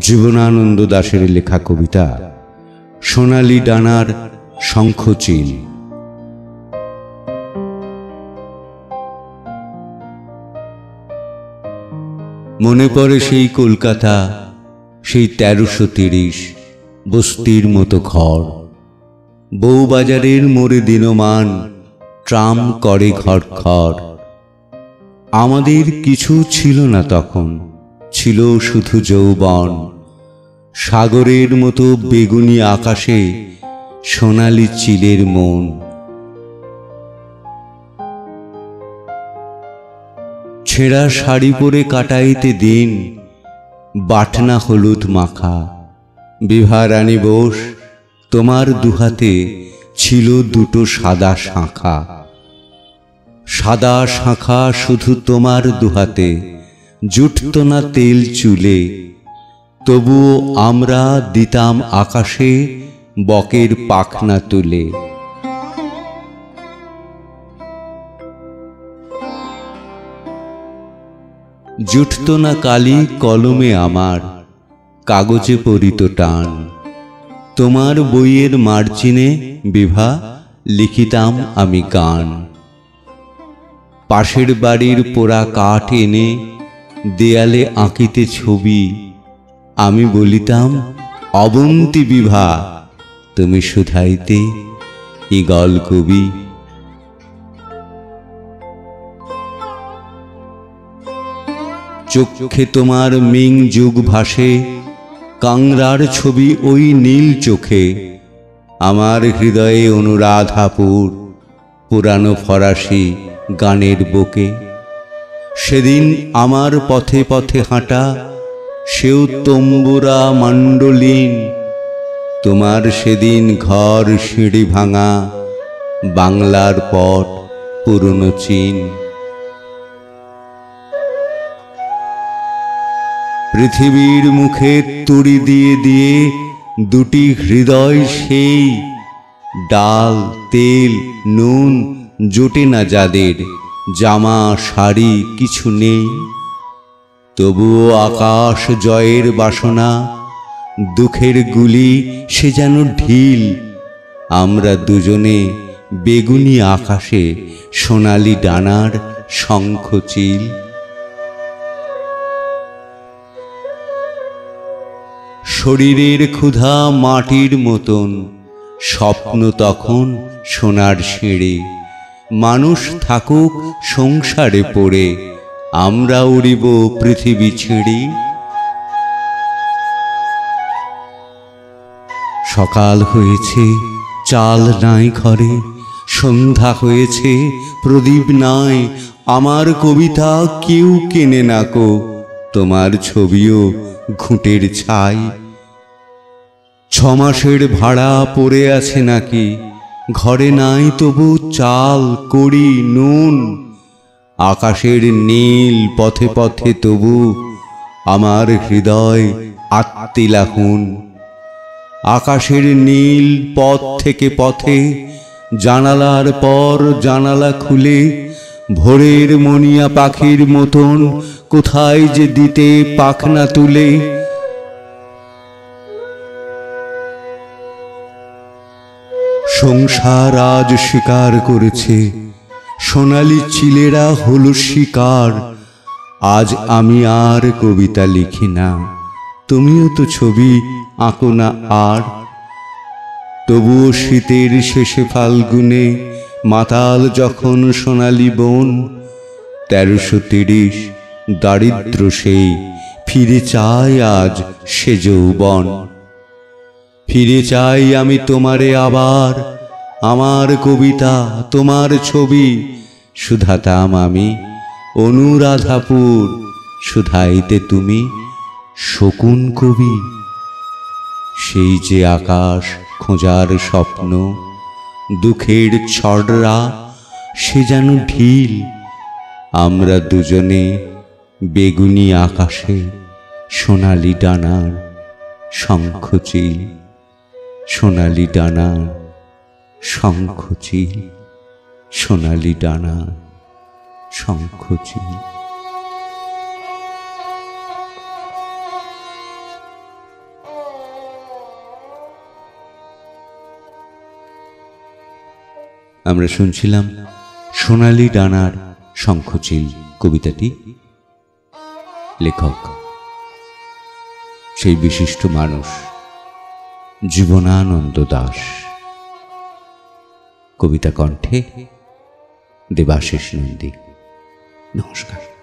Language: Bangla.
জীবনানন্দ দাশের লেখা কবিতা সোনালী ডানার শঙ্খচিল। মনে পড়ে সেই কলকাতা, সেই 1330 বস্তির মতো ঘর, বউবাজারের মোড়ে দিনমান ট্রাম করে ঘর ঘর। আমাদের কিছু ছিল না তখন, ছিল শুধু যৌবন। সাগরের মতো বেগুনি আকাশে সোনালি চিলের মন। ছেঁড়া শাড়ি পরে কাটাইতে দিন, বাটনা হলুদ মাখা। বিভা রানী বোস, তোমার দুহাতে ছিল দুটো সাদা শাঁখা। সাদা শাঁখা শুধু তোমার দুহাতে, জুটত না তেল চুলে। তবুও আমরা দিতাম আকাশে বকের পাখনা তুলে। জুটত না কালি কলমে আমার, কাগজে পড়িত টান। তোমার বইয়ের মার্জিনে বিভা লিখিতাম আমি গান। পাশের বাড়ির পোড়া কাঠ এনে দেয়ালে আঁকিতে ছবি। আমি বলিতাম, অবন্তি বিভা, তুমি শুধাইতে ঈগল কবি। চোখে তোমার মিং যুগ ভাসে, কাংরার ছবি ওই নীল চোখে। আমার হৃদয়ে অনুরাধাপুর, পুরানো ফরাসি গানের বুকে। সেদিন আমার পথে পথে হাঁটা, সেও তম্বুরা মণ্ডলিন। তোমার সেদিন ঘর সিঁড়ি ভাঙা, বাংলার পট পুরনো চীন। পৃথিবীর মুখে তুড়ি দিয়ে দিয়ে দুটি হৃদয় সেই। ডাল তেল নুন জোটে না যাদের, জামা শাড়ি কিছু নেই। তবুও আকাশ জয়ের বাসনা, দুঃখের গুলি সে যেন ঢিল। আমরা দুজনে বেগুনি আকাশে সোনালি ডানার শঙ্খচিল। শরীরের ক্ষুধা মাটির মতন, স্বপ্ন তখন সোনার সিঁড়ি। মানুষ থাকুক সংসারে পড়ে, আমরা উড়িব পৃথিবী ছেড়ে। সকাল হয়েছে, চাল নাই ঘরে। সন্ধ্যা হয়েছে, প্রদীপ নাই। আমার কবিতা কেউ কেনে না কো, তোমার ছবিও ঘুঁটের ছাই। 6 মাসের ভাড়া পড়ে আছে নাকি, ঘরে নাই তবু চাল কড়ি নুন। আকাশের নীল পথে পথে তবু আমার হৃদয় আত্মিলাহুন। আকাশের নীল পথ থেকে পথে, জানালার পর জানালা খুলে। ভোরের মনিয়া পাখির মতন কোথায় যে দিতে পাখনা তুলে। সংসার আজ স্বীকার করেছে, সোনালি চিলেরা হলো শিকার। আজ আমি আর কবিতা লিখি না, তুমিও তো ছবি আঁকো না আর। তবুও শীতের শেষে ফাল্গুনে, মাতাল যখন সোনালি বন। 1330 দারিদ্র সেই, ফিরে চাই আজ সে যৌবন। ফিরে চাই আমি তোমারে আবার, আমার কবিতা তোমার ছবি। শুধাতাম আমি অনুরাধাপুর, শুধাইতে তুমি শকুন কবি। সেই যে আকাশ খোঁজার স্বপ্ন, দুঃখের ছড়রা সে যেন ঢিল। আমরা দুজনে বেগুনি আকাশে সোনালি ডানার শঙ্খচিল। সোনালি ডানার শঙ্খচিল, সোনালি ডানার শঙ্খচিল। আমরা শুনছিলাম সোনালি ডানার শঙ্খচিল কবিতাটি। লেখক সেই বিশিষ্ট মানুষ জীবনানন্দ দাশ। কবিতা কণ্ঠে দেবাশিস নন্দী। নমস্কার।